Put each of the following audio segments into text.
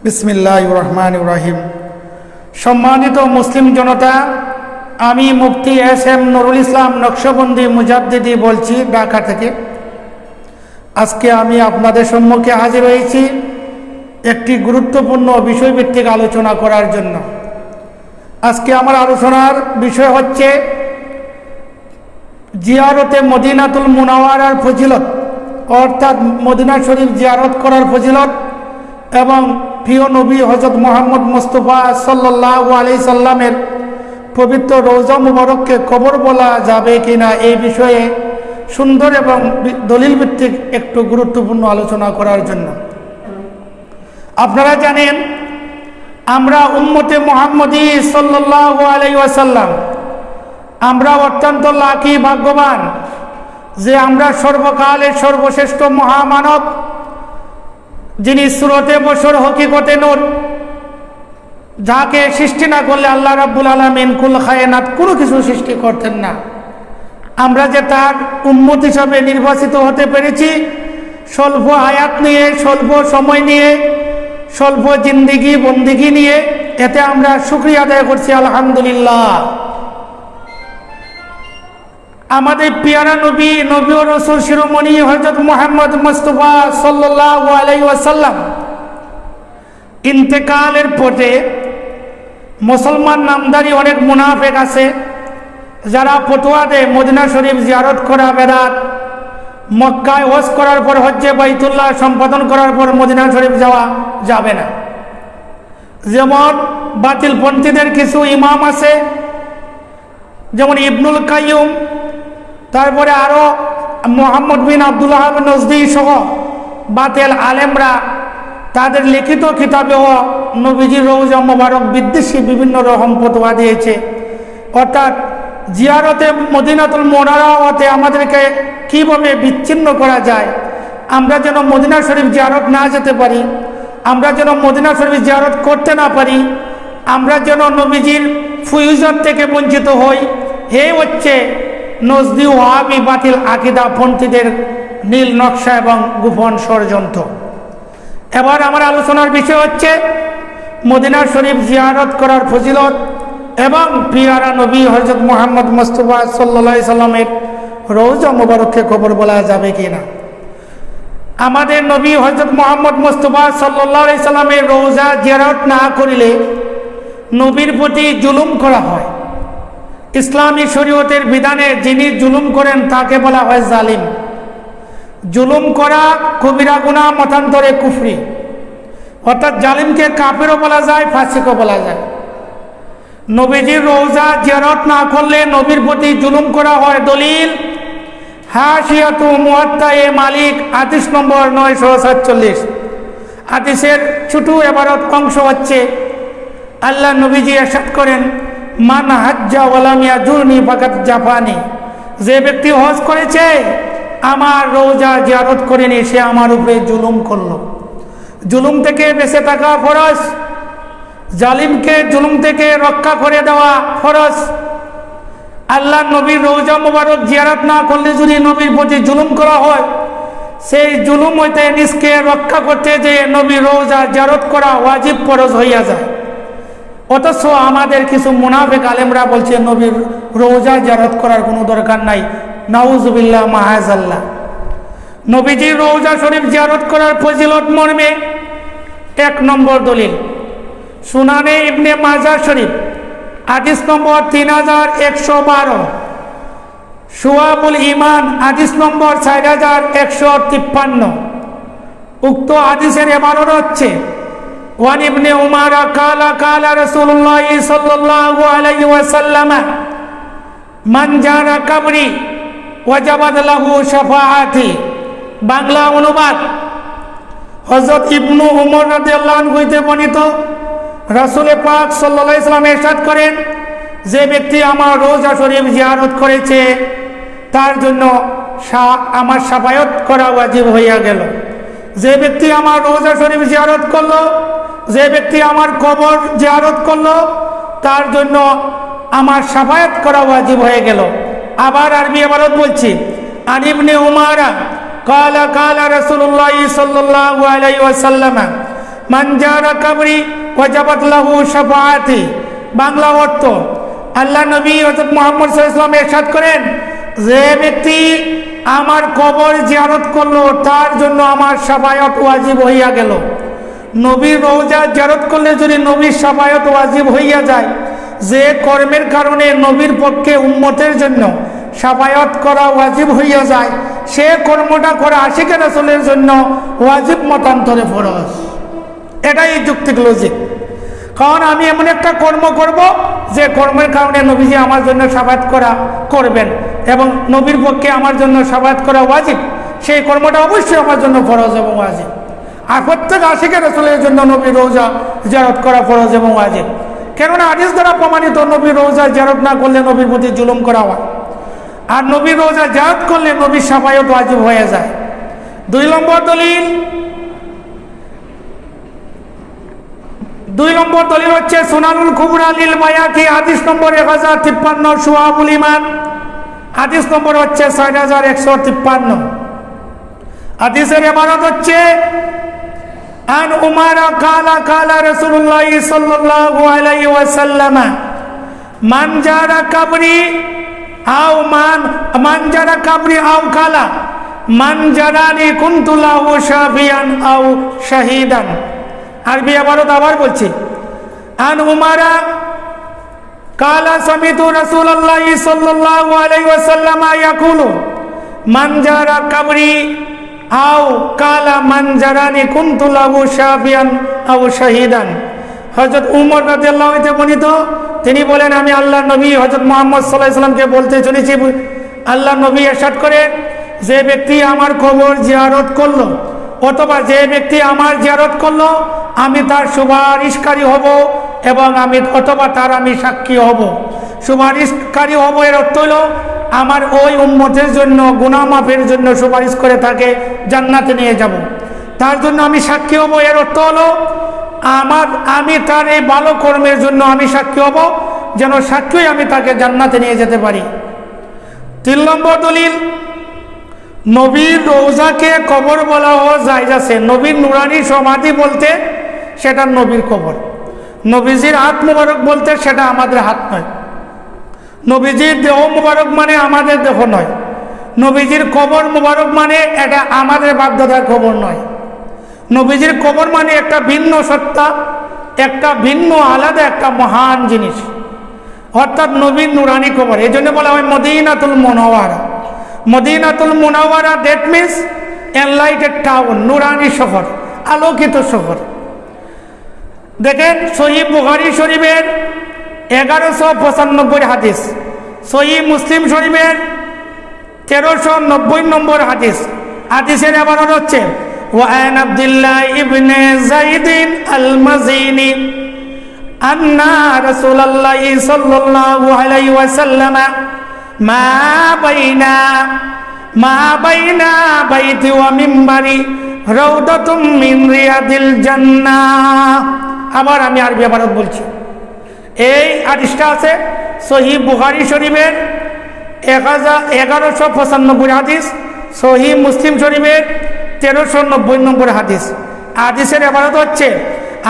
বিসমিল্লাহির রহমানির রহিম। সম্মানিত মুসলিম জনতা, আমি মুফতি এস.এম. নুরুল ইসলাম নকশবন্দি মুজাদ্দিদি বলছি ঢাকা থেকে। আজকে আমি আপনাদের সম্মুখে হাজির হয়েছি একটি গুরুত্বপূর্ণ বিষয়ভিত্তিক আলোচনা করার জন্য। আজকে আমার আলোচনার বিষয় হচ্ছে জিয়ারতে মদিনাতুল মুনাওয়ারার ফজিলত, অর্থাৎ মদিনা শরীফ জিয়ারত করার ফজিলত এবং প্রিয় নবী হযরত মুহাম্মদ মুস্তাফা সাল্লাল্লাহু আলাইহি সাল্লামের পবিত্র রওজা মুবারককে কবর বলা যাবে কিনা, এই বিষয়ে সুন্দর এবং দলিল ভিত্তিক একটু গুরুত্বপূর্ণ আলোচনা করার জন্য। আপনারা জানেন, আমরা উম্মতে মুহাম্মদী সাল্লাল্লাহু আলাইহি ওয়াসাল্লাম, আমরা অত্যন্ত লাকি, ভাগ্যবান যে আমরা সর্বকালের সর্বশ্রেষ্ঠ মহামানব, যিনি সুরতে বশর হকিকতে নূর, যাকে সৃষ্টি না করলে আল্লাহ রাব্বুল আলামিন কুল খায়নাত কোনো কিছু সৃষ্টি করতেন না। আমরা যে তার উম্মত হিসাবে নির্বাচিত হতে পেরেছি, স্বল্প হায়াত নিয়ে, স্বল্প সময় নিয়ে, স্বল্প জিন্দিগি বন্দিগি নিয়ে, এতে আমরা শুকরিয়া আদায় করছি আলহামদুলিল্লাহ। আমাদের পিয়ারা নবী ও রাসূল শিরোমণি হযরত মুহাম্মদ মুস্তাফা সাল্লাল্লাহু আলাইহি ওয়াসাল্লাম ইন্তেকালের পরে মুসলমান নামধারী অনেক মুনাফিক আছে যারা ফতোয়া দেয় মদিনা শরীফ জিয়ারত করা বেদাত, মক্কায় হজ করার পর হজ্জে বাইতুল্লাহ সম্পাদন করার পর মদিনা শরীফ যাওয়া যাবে না। যেমন বাতিলপন্থীদের কিছু ইমাম আছে, যেমন ইবনুল কাইয়ুম, তারপরে আরো মুহাম্মদ বিন আব্দুল ওয়াহাব নজদি সহ বাতিল আলেমরা তাদের লিখিত কিতাবেও নবীজির রওজা মুবারক বিদ্বেষী বিভিন্ন রকম ফতোয়া দিয়েছে। অর্থাৎ জিয়ারতে মদিনাতুল মুনাওয়ারাতে আমাদেরকে কিভাবে বিচ্ছিন্ন করা যায়, আমরা যেন মদিনা শরীফ জিয়ারত না যেতে পারি, আমরা যেন মদিনা শরীফ জিয়ারত করতে না পারি, আমরা যেন নবীজির ফয়জত থেকে বঞ্চিত হই, এই হচ্ছে নজদি ওয়াহাবি বাতিল আকীদা পন্থীদের নীল নকশা এবং গোপন ষড়যন্ত্র। এবার আমার আলোচনার বিষয় হচ্ছে মদিনা শরীফ জিয়ারত করার ফজিলত এবং পিয়ারা নবী হযরত মুহাম্মদ মুস্তাফা সাল্লাল্লাহু আলাইহি সাল্লামের রওজা মুবারককে কবর বলা যাবে কিনা। আমাদের নবী হযরত মুহাম্মদ মুস্তাফা সাল্লাল্লাহু আলাইহি সাল্লামের রওজা জিয়ারত না করিলে নবীর প্রতি জুলুম করা হয়। ইসলামী শরীয়তের বিধানে যিনি জুলুম করেন তাকে বলা হয় জালিম। জুলুম করা কবিরা গুনাহ, মতান্তরে কুফরি। অর্থাৎ জালিমকে কাফেরও বলা যায়, ফাসিকও বলা যায়। নবীজির রওজা জিয়ারত না করলে নবীর প্রতি জুলুম করা হয়। দলিল হাশিয়াতু মুওয়াত্তায়ে মালিক, হাদিস নম্বর 947। হাদিসের ছোট ইবারত অংশ হচ্ছে, আল্লাহ নবীজি ইরশাদ করেন, মান হাজ্জা ওয়ালাম ইয়াজুরনি ফাকাত জাফানি, যে ব্যক্তি হজ করেছে আমার রওজা জিয়ারত করেনি, সে আমার উপরে জুলুম করলো। জুলুম থেকে বেঁচে থাকা ফরজ, জালিমকে জুলুম থেকে রক্ষা করে দেওয়া ফরজ। আল্লাহ নবীর রওজা মুবারক জিয়ারত না করলে যদি নবীর প্রতি জুলুম করা হয়, সেই জুলুম হইতে নিজকে রক্ষা করতে যে নবীর রওজা জিয়ারত করা ওয়াজিব ফরজ হইয়া যায়। অথচ আমাদের কিছু মুনাফিক আলেমরা বলছে নবীর রওজা জিয়ারত করার কোনো দরকার নাই। নাউজুবিল্লাহ, মাআযাল্লাহ। নবীজির রওজা শরীফ জিয়ারত করার ফজিলত মর্মে 1 নম্বর দলিল সুনানে ইবনে মাজাহ শরীফ, হাদিস নম্বর 3112, শুআবুল ঈমান, হাদিস নম্বর 4153। উক্ত হাদিসের ইবারত হচ্ছে, ওয়ান ইবনে উমার কালা কালা রাসূলুল্লাহ সাল্লাল্লাহু আলাইহি ওয়াসাল্লাম, মান জারা কবরি ওয়াজাবাত লাহু শাফাআতি। বাংলা অনুবাদ, হযরত ইবনু উমর রাদিয়াল্লাহু আনহু হইতে বর্ণিত, রাসূল পাক সাল্লাল্লাহু আলাইহি ওয়াসাল্লাম ইরশাদ করেন, যে ব্যক্তি আমার রওজা শরীফ জিয়ারত করেছে তার জন্য আমার শাফায়াত করা ওয়াজিব হইয়া গেল। যে ব্যক্তি আমার রওজা শরীফ জিয়ারত করলো, যে ব্যক্তি আমার কবর জিয়ারত করলো, তার জন্য আমার শাফায়াত করা ওয়াজিব হয়ে গেল। আবার আরবি ইবারত বলছি, আন ইবনে উমার কালা কালা রাসূলুল্লাহ সাল্লাল্লাহু আলাইহি ওয়াসাল্লাম, মান জারা কবরি ওয়াজাবাত লাহু শাফাআতি। বাংলা অর্থ, আল্লাহ নবী হযরত মুহাম্মদ সাল্লাল্লাহু আলাইহি ওয়াসাল্লাম ইরশাদ করেন, যে ব্যক্তি আমার কবর জিয়ারত করলো তার জন্য আমার শাফায়াত ওয়াজিব হইয়া গেল। নবীর রওজা জিয়ারত করলে যদি নবীর শাফায়াত ওয়াজিব হইয়া যায়, যে কর্মের কারণে নবীর পক্ষে উম্মতের জন্য শাফায়াত করা ওয়াজিব হইয়া যায়, সে কর্মটা করা আশিকে রাসূলের জন্য ওয়াজিব মতান্তরে ফরজ। এটাই যৌক্তিক লজিক। কারণ আমি এমন একটা কর্ম করব যে কর্মের কারণে নবীজি আমার জন্য শাফায়াত করা করবেন এবং নবীর পক্ষে আমার জন্য শাফায়াত করা ওয়াজিব, সেই কর্মটা অবশ্যই আমার জন্য ফরজ এবং ওয়াজিব। আর প্রত্যেক আশিকে রাসূলের জন্য নবীর রওজা জিয়ারত করা ফরজ এবং ওয়াজিব। কেননা হাদিস দ্বারা প্রমাণিত নবীর রওজা জিয়ারত না করলে নবীর প্রতি জুলুম করা হয়, আর নবীর রওজা জিয়ারত করলে নবীর শাফায়াত ওয়াজিব হয়ে যায়। 2 নম্বর দলিল হচ্ছে সুনানুল কুবরা লিল বায়াকি, হাদিস নম্বর 1053, শুআবুল ঈমান হাদিস নম্বর হচ্ছে 6153। হাদিসের ইবারত হচ্ছে আন উমারা কালা কালা রাসূলুল্লাহ সাল্লাল্লাহু আলাইহি ওয়াসাল্লাম মান জারা কবরি আও মান জারা কবরি আও কালা মান জারানি কুনতু লাহু শাফিয়ান আও শাহিদান। আরবি ইবারত আবার বলছি, আন উমারা কালা সামিতু রাসূলুল্লাহ সাল্লাল্লাহু আলাইহি ওয়াসাল্লাম ইয়াকুলু মান জারা কবরি আও কালা মান জারানি কুনতু লাহু শাফিয়ান আও শাহিদান। হযরত উমর রাদিয়াল্লাহু আনহু বর্ণিত, তিনি বলেন, আমি আল্লাহর নবী হযরত মুহাম্মদ সাল্লাল্লাহু আলাইহি ওয়াসাল্লামকে বলতে শুনেছি, আল্লাহর নবী ইরশাদ করেন, যে ব্যক্তি আমার কবর জিয়ারত করলো অথবা যে ব্যক্তি আমার জিয়ারত করলো আমি তার সুপারিশকারী হব এবং অথবা তার আমি সাক্ষী হব। সুপারিশকারী হব এর অর্থ হলো আমার ওই উম্মতের জন্য গুনাহ মাফের জন্য সুপারিশ করে তাকে জান্নাতে নিয়ে যাব। তার জন্য আমি সাক্ষী হব এর অর্থ হলো আমি তার এই ভালো কর্মের জন্য আমি সাক্ষী হব, যেন সাক্ষী আমি তাকে জান্নাতে নিয়ে যেতে পারি। 3 নম্বর দলিল, নবীর রওজাকে কবর বলা যায় আছে। নবীর নুরানি সমাধি বলতে সেটা নবীর কবর, নবীজির হাত মুবারক বলতে সেটা আমাদের হাত নয়, নবীজির দেহ মুবারক মানে আমাদের দেহ নয়, নবীজির কবর মুবারক মানে এটা আমাদের বাপদাদার কবর নয়। নবীজির কবর মানে একটা ভিন্ন সত্তা, একটা ভিন্ন আলাদা একটা মহান জিনিস, অর্থাৎ নবীর নুরানি কবর। এই জন্য বলা হয় মদিনাতুল মুনাওয়ারা। মদিনাতুল মুনাওয়ারা দ্যাট মিনস এনলাইটেড টাউন, নুরানি শহর, আলোকিত শহর। দেখেন সহিহ বুখারী শরীফের 1195 হাদিস, সহিহ মুসলিম শরীফের 1390 নম্বর হাদিস। হাদিসের ইবারত হচ্ছে ওয়ান আব্দুল্লাহ ইবনে যায়েদ আল-মাযিনি আন্না রাসূলুল্লাহ সাল্লাল্লাহু আলাইহি ওয়াসাল্লাম মা বাইনা বাইতি ওয়া মিম্বারি রাউদাতুম মিন রিয়াদিল জান্নাহ। আবার আমি আরবি ইবারত বলছি। এই হাদিসটা আছে সহিহ বুখারী শরীফের 1195 হাদিস, সহিহ মুসলিম শরীফের 1390 নম্বর হাদিস। হাদিসের ইবারত হচ্ছে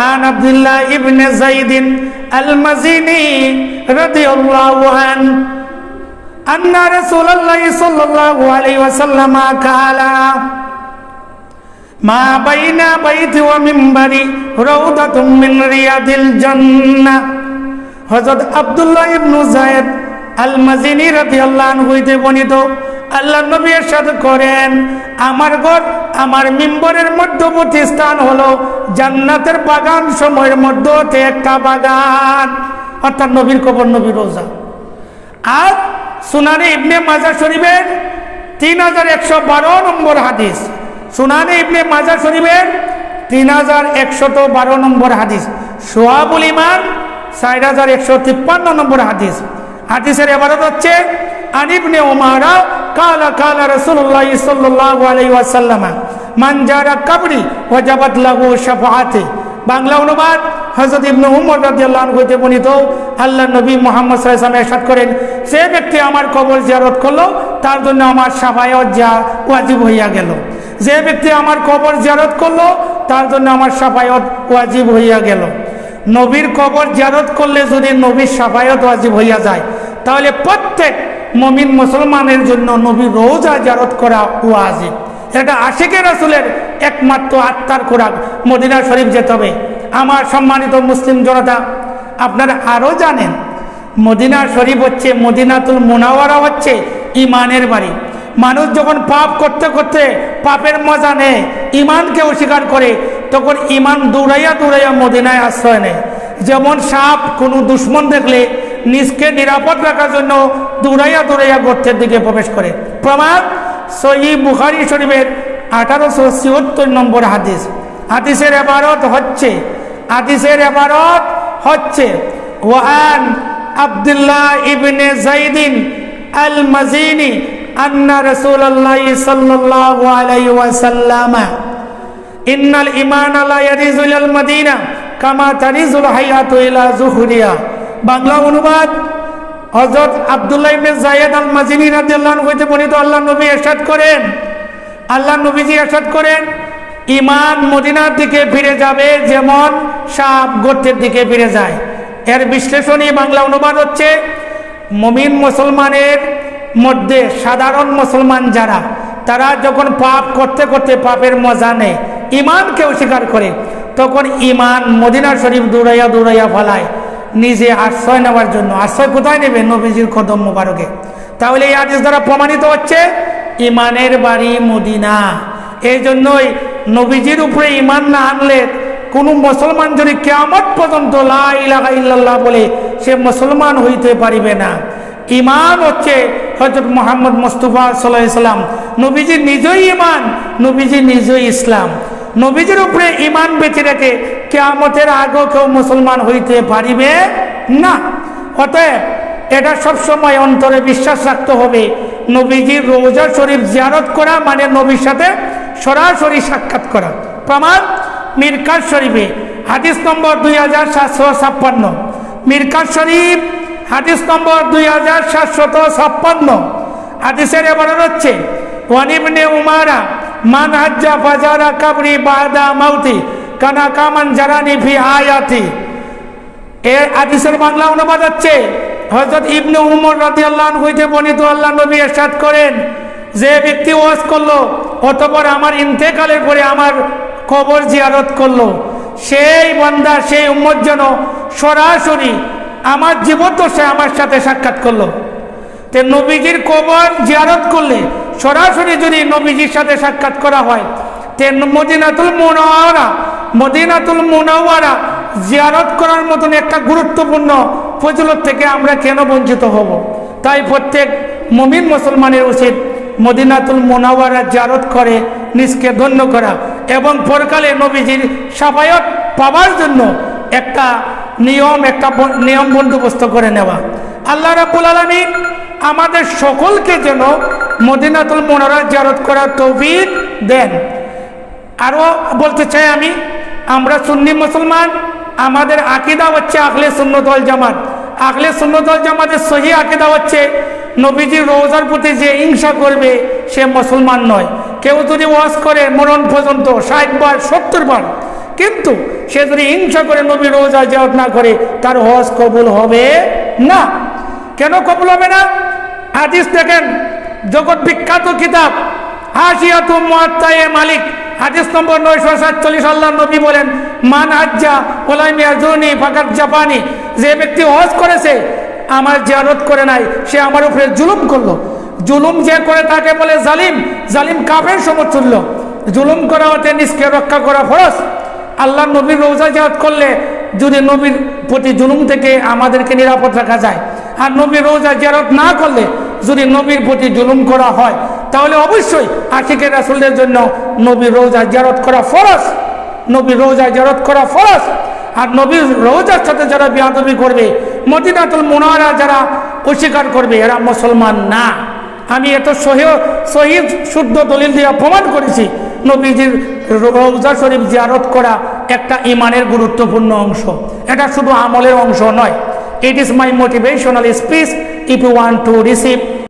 আন আব্দুল্লাহ ইবনে যায়েদ আল-মাযিনি রাদিয়াল্লাহু আনহু আন্না রাসূলুল্লাহ সাল্লাল্লাহু আলাইহি ওয়াসাল্লাম কালা মা বাইনা বাইতি ওয়া মিম্বারি রাউদাতুম মিন রিয়াদিল জান্নাহ। হযরত আব্দুল্লাহ ইবনে যায়েদ আল-মাযিনি রাদিয়াল্লাহু আনহু হইতে বর্ণিত, আল্লাহর নবী ইরশাদ করেন, আমার ঘর আমার মিম্বরের মধ্যবর্তী স্থান হলো জান্নাতের বাগান সমূহের মধ্যে একটা বাগান, অর্থাৎ নবীর কবর, নবীর রওজা। আর সুনানে ইবনে মাজাহ শরীফের 3112 নম্বর হাদিস, সুনানে ইবনে মাজাহ শরীফের 3112 নম্বর হাদিস, শুআবুল ঈমান 4153 নম্বর হাদিস। হাদিসের ইবারত হচ্ছে আন ইবনে উমারা কালা কালা রাসূলুল্লাহ সাল্লাল্লাহু আলাইহি ওয়াসাল্লাম মান জারা কবরি ওয়াজাবাত লাহু শাফাআতি। বাংলা অনুবাদ, হযরত ইবনে উমর রাদিয়াল্লাহু আনহু হতে বর্ণিত, আল্লাহর নবী মুহাম্মদ সাল্লাল্লাহু আলাইহি ওয়াসাল্লাম ইরশাদ করেন, যে ব্যক্তি আমার কবর জিয়ারত করলো তার জন্য আমার শাফায়াত ওয়াজিব হইয়া গেল। যে ব্যক্তি আমার কবর জিয়ারত করলো তার জন্য আমার শাফায়াত ওয়াজিব হইয়া গেল। নবীর কবর জিয়ারত করলে যদি নবীর শাফায়াত ওয়াজিব হইয়া যায়, তাহলে প্রত্যেক মুমিন মুসলমানের জন্য নবীর রওজা জিয়ারত করা ওয়াজিব। এটা আশিকে রাসূলের একমাত্র আত্মার খোরাক। মদিনা শরীফ যেতে হবে। আমার সম্মানিত মুসলিম জনতা, আপনারা আরও জানেন মদিনা শরীফ হচ্ছে, মদিনাতুল মুনাওয়ারা হচ্ছে ইমানের বাড়ি। মানুষ যখন পাপ করতে করতে পাপের মজা নেয়, ইমানকে অস্বীকার করে, তখন ইমান দৌড়াইয়া দৌড়াইয়া মদিনায় আশ্রয় নেয়। যেমন সাপ কোনো দুশ্মন দেখলে নিজকে নিরাপদ রাখার জন্য দৌড়াইয়া দৌড়াইয়া গর্তের দিকে প্রবেশ করে। প্রমাণ সহিহ বুখারী শরীফের 1874 নম্বর হাদিস। হাদিসের ইবারত হচ্ছে ওয়ান আব্দুল্লাহ ইবনে যায়দিন আল মাজিনি আন্না রাসূলুল্লাহ সাল্লাল্লাহু আলাইহি ওয়াসাল্লাম ইন্নাল ঈমানা লা ইয়ারিজু ইলাল মদিনা কামা তারিজুল হায়াতু ইলা যুহরিয়া। বাংলা অনুবাদ, হযরত আব্দুল্লাহ ইবনে যায়েদ আল মাজিনি রাদিয়াল্লাহু আনহু হতে বর্ণিত, আল্লাহ নবীজি ইরশাদ করেন, ঈমান মদিনার দিকে ফিরে যাবে যেমন সাপ গর্তের দিকে ফিরে যায়। এর বিশ্লেষণী বাংলা অনুবাদ হচ্ছে, মুমিন মুসলমানের মধ্যে সাধারণ মুসলমান যারা, তারা যখন পাপ করতে করতে পাপের মজা নেয়, ইমানকে অস্বীকার করে, তখন ইমান মদিনা শরীফ দৌড়াইয়া দৌড়াইয়া ফেলায় নিজে আশ্রয় নেওয়ার জন্য। আশ্রয় কোথায় নেবে? নবীজির কদম মোবারকে। তাহলে এই হাদিস দ্বারা প্রমাণিত হচ্ছে ইমানের বাড়ি মদিনা। এই জন্যই নবীজির উপরে ইমান না আনলে কোনো মুসলমান যদি কিয়ামত পর্যন্ত লা ইলাহা ইল্লাল্লাহ বলে, সে মুসলমান হইতে পারিবে না। ইমান হচ্ছে হযরত মুহাম্মদ মুস্তাফা সাল্লাল্লাহু আলাইহি সাল্লাম, নবীজি নিজেই ইমান, নবীজি নিজেই ইসলাম। নবীজির উপরে ইমান বেঁচে রেখে কিয়ামতের আগেও কেউ মুসলমান হইতে পারিবে না। অতএব এটা সবসময় অন্তরে বিশ্বাস রাখতে হবে, নবীজির রওজা শরীফ জিয়ারত করা মানে নবীর সাথে সরাসরি সাক্ষাৎ করা। প্রমাণ মিরকাত শরীফে হাদিস নম্বর 2756, মিরকাত শরীফ হাদিস নম্বর 2756। হাদিসের ইবারত হচ্ছে, ওয়ান ইবনে উমারা মান হাজ্জা ফাজারা কাবরি বাদা মাউতি কানা কামান জারানি ফি আয়াতি। এর হাদিসের বাংলা অনুবাদ হচ্ছে, হযরত ইবনে উমর রাদিয়াল্লাহু আনহু হইতে বর্ণিত, আল্লাহ নবী ইরশাদ করেন, যে ব্যক্তি ওয়াজ করলো অতঃপর আমার ইন্তেকালের পরে আমার কবর জিয়ারত করলো, সেই বান্দা সেই উম্মত যেন সরাসরি আমার জীবদ্দশায় আমার সাথে সাক্ষাৎ করলো। তে নবীজির কবর জিয়ারত করলে সরাসরি যদি নবীজির সাথে সাক্ষাৎ করা হয়, তে মদিনাতুল মুনাওয়ারা জিয়ারত করার মতন একটা গুরুত্বপূর্ণ ফজিলত থেকে আমরা কেন বঞ্চিত হব? তাই প্রত্যেক মুমিন মুসলমানের উচিত মদিনাতুল মুনাওয়ারা জিয়ারত করে নিজকে ধন্য করা এবং পরকালে নবীজির শাফায়াত পাওয়ার জন্য একটা নিয়ম বন্দোবস্ত করে নেওয়া। আল্লাহ রাব্বুল আলামিন আমাদের সকলকে যেন মদিনাতুল মুনাওয়ারা জিয়ারত করার তৌফিক দেন। আরও বলতে চাই আমরা সুন্নি মুসলমান, আমাদের আকীদা হচ্ছে আহলে সুন্নাত ওয়াল জামাত। আহলে সুন্নাত ওয়াল জামাতের সহিহ আকীদা হচ্ছে, নবীজির রওজার প্রতি যে হিংসা করবে সে মুসলমান নয়। কেউ যদি ওয়াজ করে মরণ পর্যন্ত 60 বার 70 বার, কিন্তু সে যদি হিংসা করে নবীর রওজা জিয়ারত না করে, তার হজ কবুল হবে না। কেন কবুল হবে না? হাদিস দেখেন, জগৎ বিখ্যাত কিতাব হাশিয়াতু মুআত্তায়ে মালিক হাদিস নম্বর 947, আল্লাহ নবী বলেন, মান হাজ্জা ওয়ালাম ইয়াজুনি ফাকাত জাফানি। যে ব্যক্তি হজ করেছে আমার জিয়ারত করে নাই, সে আমার উপরে জুলুম করলো। জুলুম যে করে তাকে বলে জালিম, জালিম কাফের সমতুল্য। জুলুম করা হতে নিজকে রক্ষা করা ফরজ। আল্লাহ নবীর রওজা জিয়ারত করলে যদি নবীর প্রতি জুলুম থেকে আমাদেরকে নিরাপদ রাখা যায়, আর নবীর রওজা জিয়ারত না করলে যদি নবীর প্রতি জুলুম করা হয়, তাহলে অবশ্যই আশিকে রাসূলের জন্য নবীর রওজা জিয়ারত করা ফরজ। নবীর রওজা জিয়ারত করা ফরজ। আর নবীর রওজার সাথে যারা বেয়াদবি করবে, মদিনাতুল মুনাওয়ারা যারা অস্বীকার করবে, এরা মুসলমান না। আমি এত সহিহ শুদ্ধ দলিল দিয়ে প্রমাণ করেছি, নবীজির রওজা শরীফ জিয়ারত করা একটা ইমানের গুরুত্বপূর্ণ অংশ। এটা শুধু আমলের অংশ নয়। It is my motivational speech. If you want to receive